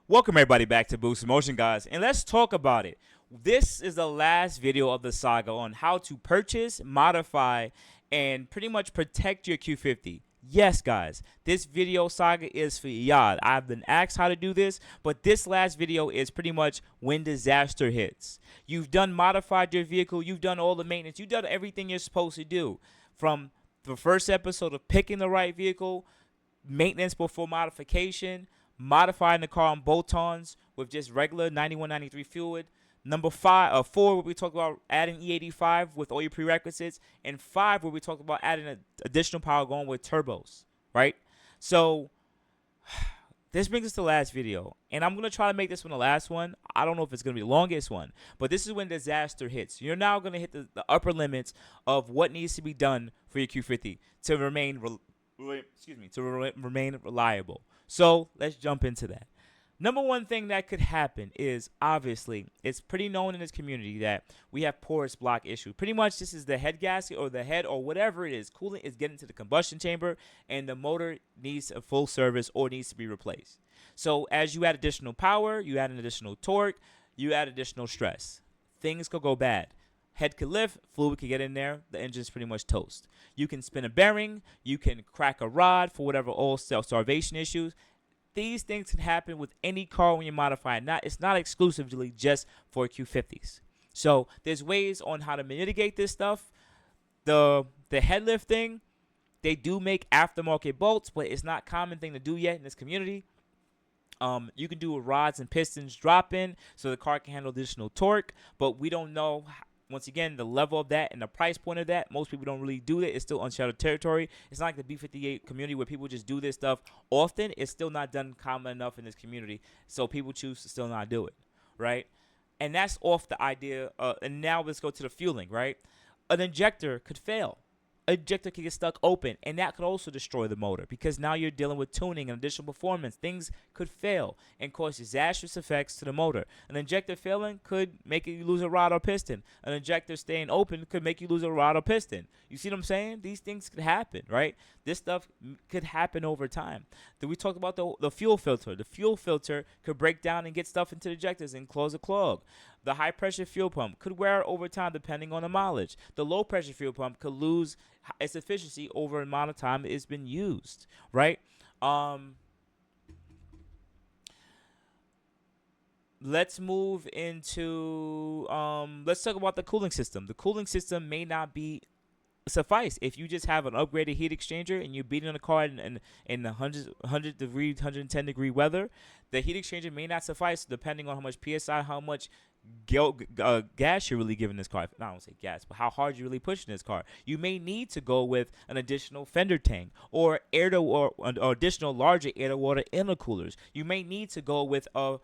Welcome everybody back to Boost Motion, guys, and let's talk about it. This is the last video of the saga on how to purchase, modify, and pretty much protect your Q50. Yes, guys, this video saga is for y'all. I've been asked how to do this, but this last video is pretty much when disaster hits. You've done modified your vehicle, you've done all the maintenance, you've done everything you're supposed to do. From the first episode of picking the right vehicle, maintenance before modification, modifying the car on bolt-ons with just regular 91, 93 fluid. Number four, where we talk about adding E85 with all your prerequisites, and 5, where we talk about adding additional power going with turbos, right? So this brings us to the last video, and I'm gonna try to make this one the last one. I don't know if it's gonna be the longest one, but this is when disaster hits. You're now gonna hit the upper limits of what needs to be done for your Q50 to remain remain reliable. So let's jump into that. Number one thing that could happen is, obviously, it's pretty known in this community that we have porous block issue. Pretty much this is the head gasket or the head or whatever it is. Coolant is getting to the combustion chamber and the motor needs a full service or needs to be replaced. So as you add additional power, you add an additional torque, you add additional stress. Things could go bad. Head could lift, fluid could get in there, the engine's pretty much toast. You can spin a bearing, you can crack a rod for whatever oil starvation issues. These things can happen with any car when you modify it. It's not exclusively just for Q50s. So there's ways on how to mitigate this stuff. The head lift thing, they do make aftermarket bolts, but it's not a common thing to do yet in this community. You can do a rods and pistons drop in so the car can handle additional torque, but we don't know. Once again, the level of that and the price point of that, most people don't really do it. It's still uncharted territory. It's not like the B58 community where people just do this stuff often. It's still not done common enough in this community, so people choose to still not do it, right? And that's off the idea. And now let's go to the fueling, right? An injector could fail. An injector could get stuck open, and that could also destroy the motor because now you're dealing with tuning and additional performance. Things could fail and cause disastrous effects to the motor. An injector failing could make you lose a rod or piston. An injector staying open could make you lose a rod or piston. You see what I'm saying? These things could happen, right? This stuff could happen over time. Then we talked about the fuel filter. The fuel filter could break down and get stuff into the injectors and cause a clog. The high-pressure fuel pump could wear over time depending on the mileage. The low-pressure fuel pump could lose its efficiency over the amount of time it's been used, right? Let's move into, let's talk about the cooling system. The cooling system may not be suffice if you just have an upgraded heat exchanger and you're beating on the car in the 100 degree, 110 degree weather. The heat exchanger may not suffice depending on how much PSI, how much gas you're really giving this car. I don't say gas, but how hard you're really pushing this car. You may need to go with an additional fender tank or or additional larger air to water intercoolers. You may need to go with a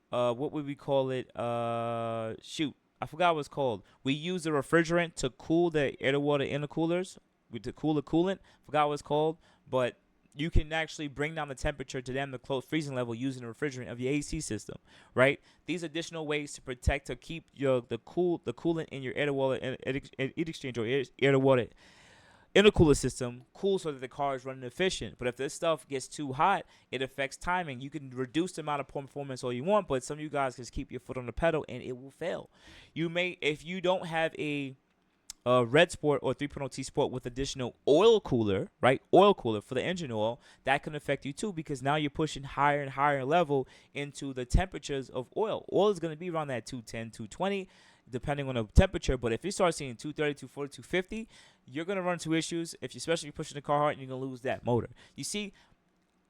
what would we call it? I forgot what it's called. We use a refrigerant to cool the air to water intercoolers, to cool the coolant. Forgot what it's called, but you can actually bring down the temperature to them the close freezing level using the refrigerant of your AC system, right? These additional ways to protect, to keep the coolant in your air to water heat exchanger or air to water intercooler system cool so that the car is running efficient. But if this stuff gets too hot, it affects timing. You can reduce the amount of performance all you want, but some of you guys just keep your foot on the pedal and it will fail. You may, if you don't have a Red Sport or 3.0 T Sport with additional oil cooler, right? Oil cooler for the engine oil, that can affect you too because now you're pushing higher and higher level into the temperatures of oil. Oil is going to be around that 210, 220 depending on the temperature, but if you start seeing 230, 240, 250, you're going to run into issues, especially if you're pushing the car hard and you're going to lose that motor. You see,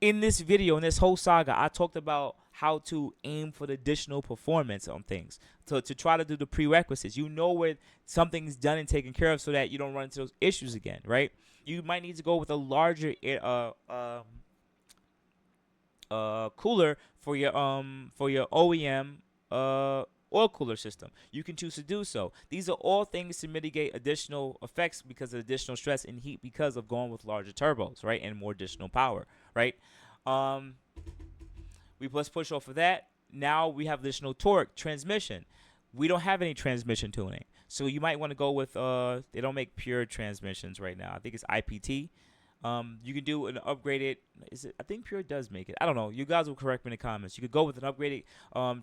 in this video, in this whole saga, I talked about how to aim for the additional performance on things, to try to do the prerequisites. You know where something's done and taken care of so that you don't run into those issues again, right? You might need to go with a larger cooler for your OEM oil cooler system. You can choose to do so. These are all things to mitigate additional effects because of additional stress and heat because of going with larger turbos, right, and more additional power, right? Let's push off of that. Now we have additional torque. Transmission. We don't have any transmission tuning, so you might want to go with they don't make pure transmissions right now. I think it's IPT. You can do an upgraded. Is it? I think Pure does make it. I don't know. You guys will correct me in the comments. You could go with an upgraded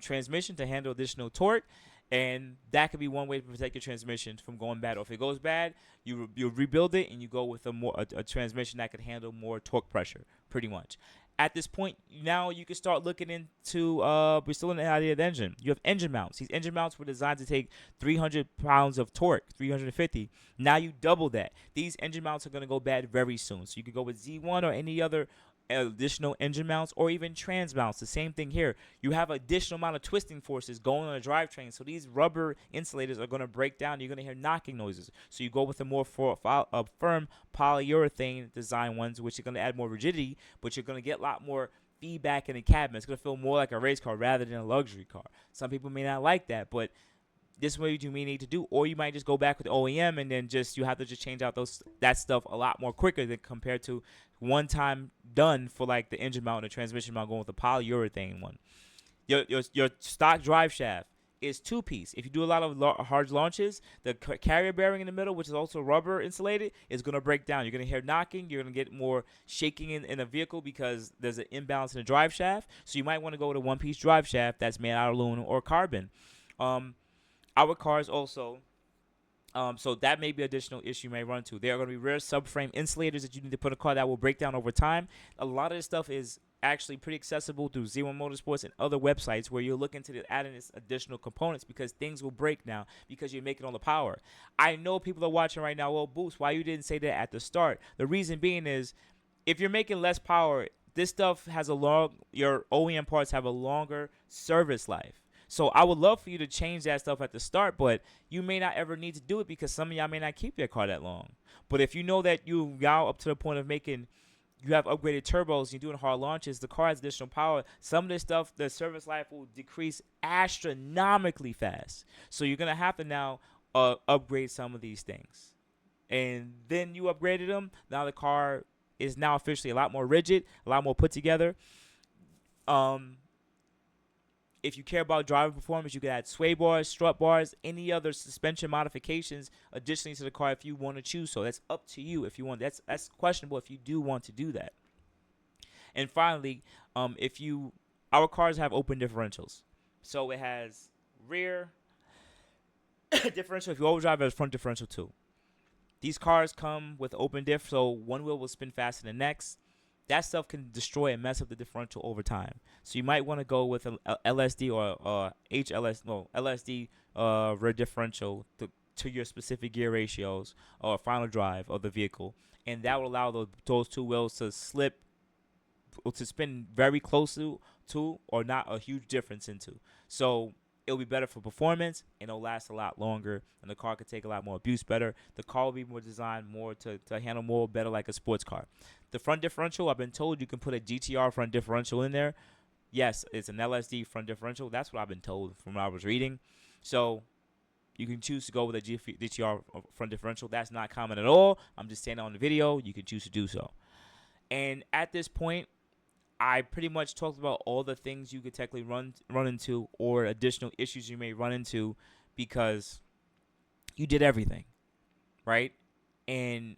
transmission to handle additional torque, and that could be one way to protect your transmission from going bad. Or if it goes bad, you rebuild it and you go with a transmission that could handle more torque pressure. Pretty much. At this point, now you can start looking into. We're still in the idea of the engine. You have engine mounts. These engine mounts were designed to take 300 pounds of torque, 350. Now you double that. These engine mounts are going to go bad very soon. So you could go with Z1 or any other additional engine mounts or even trans mounts. The same thing here. You have additional amount of twisting forces going on a drivetrain. So these rubber insulators are going to break down. You're going to hear knocking noises. So you go with a more firm polyurethane design ones, which are going to add more rigidity, but you're going to get a lot more feedback in the cabin. It's going to feel more like a race car rather than a luxury car. Some people may not like that, but this is what you may need to do, or you might just go back with the OEM and then you have to just change out that stuff a lot more quicker than compared to one time done for like the engine mount and the transmission mount going with the polyurethane one. Your stock drive shaft is two-piece. If you do a lot of hard launches, the carrier bearing in the middle, which is also rubber insulated, is going to break down. You're going to hear knocking. You're going to get more shaking in a vehicle because there's an imbalance in the drive shaft. So you might want to go with a one-piece drive shaft that's made out of aluminum or carbon. Our cars also, so that may be an additional issue you may run into. There are going to be rear subframe insulators that you need to put in a car that will break down over time. A lot of this stuff is actually pretty accessible through Z1 Motorsports and other websites where you're looking to add in this additional components because things will break now because you're making all the power. I know people are watching right now, well, Boost, why you didn't say that at the start? The reason being is if you're making less power, this stuff has your OEM parts have a longer service life. So I would love for you to change that stuff at the start, but you may not ever need to do it because some of y'all may not keep your car that long. But if you know that you now up to the point of you have upgraded turbos, you're doing hard launches, the car has additional power, some of this stuff, the service life will decrease astronomically fast. So you're going to have to now upgrade some of these things. And then you upgraded them. Now the car is now officially a lot more rigid, a lot more put together. If you care about driving performance, you can add sway bars, strut bars, any other suspension modifications additionally to the car if you want to choose so. That's up to you if you want. That's questionable if you do want to do that. And finally, our cars have open differentials. So it has rear differential. If you overdrive, it has front differential too. These cars come with open diff, so one wheel will spin faster than the next. That stuff can destroy and mess up the differential over time. So you might want to go with a LSD or LSD rear differential to your specific gear ratios or final drive of the vehicle, and that will allow those two wheels to spin very close to or not a huge difference into. So it'll be better for performance, and it'll last a lot longer, and the car could take a lot more abuse better. The car will be more designed more to handle more better like a sports car. The front differential, I've been told you can put a GTR front differential in there. Yes, it's an LSD front differential. That's what I've been told from what I was reading. So you can choose to go with a GTR front differential. That's not common at all. I'm just saying on the video, you can choose to do so. And at this point, I pretty much talked about all the things you could technically run into or additional issues you may run into because you did everything, right? And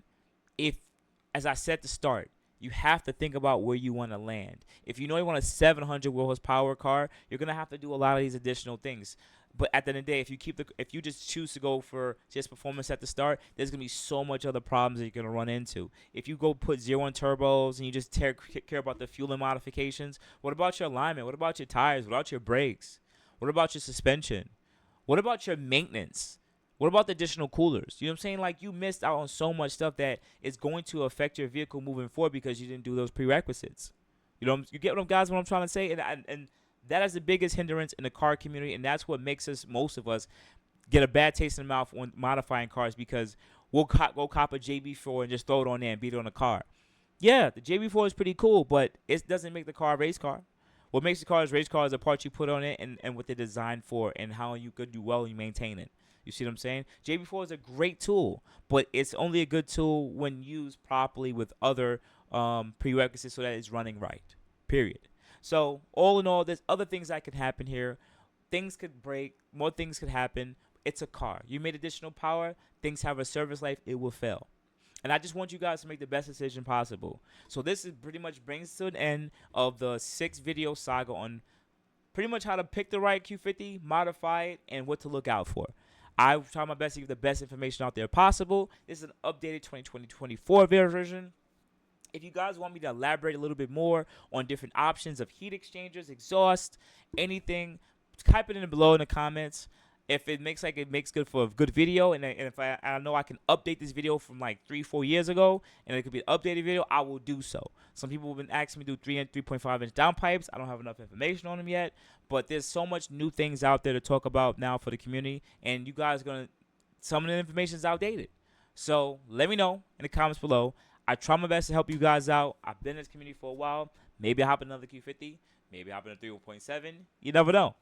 as I said at the start, you have to think about where you want to land. If you know you want a 700 horsepower car, you're gonna have to do a lot of these additional things. But at the end of the day, if you just choose to go for just performance at the start, there's gonna be so much other problems that you're gonna run into. If you go put 0-1 turbos and you just care about the fueling modifications, what about your alignment? What about your tires? What about your brakes? What about your suspension? What about your maintenance? What about the additional coolers? You know what I'm saying? Like, you missed out on so much stuff that is going to affect your vehicle moving forward because you didn't do those prerequisites. You get what I'm trying to say? And that is the biggest hindrance in the car community, and that's what makes most of us get a bad taste in the mouth when modifying cars because we'll go cop a JB4 and just throw it on there and beat it on the car. Yeah, the JB4 is pretty cool, but it doesn't make the car a race car. What makes the car a race car is the parts you put on it and what they're designed for and how you could do well and you maintain it. You see what I'm saying? JB4 is a great tool, but it's only a good tool when used properly with other prerequisites so that it's running right, period. So all in all, there's other things that could happen here. Things could break. More things could happen. It's a car. You made additional power. Things have a service life. It will fail. And I just want you guys to make the best decision possible. So this is pretty much brings to an end of the 6 video saga on pretty much how to pick the right Q50, modify it, and what to look out for. I try my best to give the best information out there possible. This is an updated 2024 version. If you guys want me to elaborate a little bit more on different options of heat exchangers, exhaust, anything, type it in below in the comments. If it makes good for a good video, and if I know I can update this video from like 3-4 years ago, and it could be an updated video, I will do so. Some people have been asking me to do 3 and 3.5 inch downpipes. I don't have enough information on them yet, but there's so much new things out there to talk about now for the community, and you guys are gonna, some of the information is outdated. So let me know in the comments below. I try my best to help you guys out. I've been in this community for a while. Maybe I'll hop in another Q50. Maybe I'll hop in a 3.7. You never know.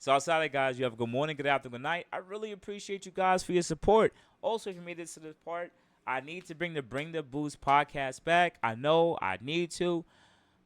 So outside of that, guys, you have a good morning, good afternoon, good night. I really appreciate you guys for your support. Also, if you made this to this part, I need to bring the Boost podcast back. I know I need to.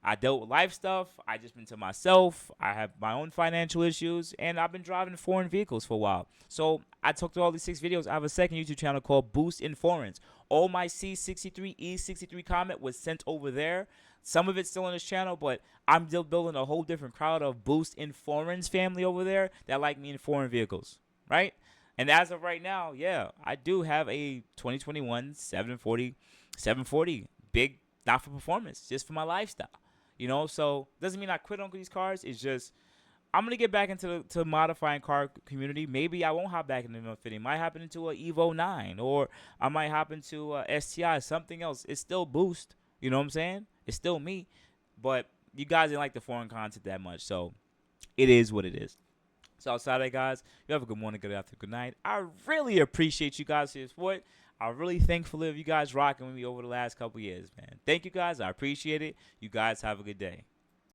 I dealt with life stuff. I just been to myself. I have my own financial issues, and I've been driving foreign vehicles for a while. So I took to all these 6 videos. I have a second YouTube channel called Boost in Foreigns. All my C63, E63 comment was sent over there. Some of it's still on this channel, but I'm still building a whole different crowd of Boost in Foreigns family over there that like me in foreign vehicles, right? And as of right now, yeah, I do have a 2021 740 big, not for performance, just for my lifestyle. You know, so doesn't mean I quit on these cars. It's just I'm gonna get back into the modifying car community. Maybe I won't hop back into the 150. Might happen into a Evo 9, or I might hop into a STI, something else. It's still Boost. You know what I'm saying? It's still me. But you guys didn't like the foreign content that much, so it is what it is. So outside of that, guys, you have a good morning, good afternoon, good night. I really appreciate you guys for your support. I'm really thankful of you guys rocking with me over the last couple years, man. Thank you guys. I appreciate it. You guys have a good day.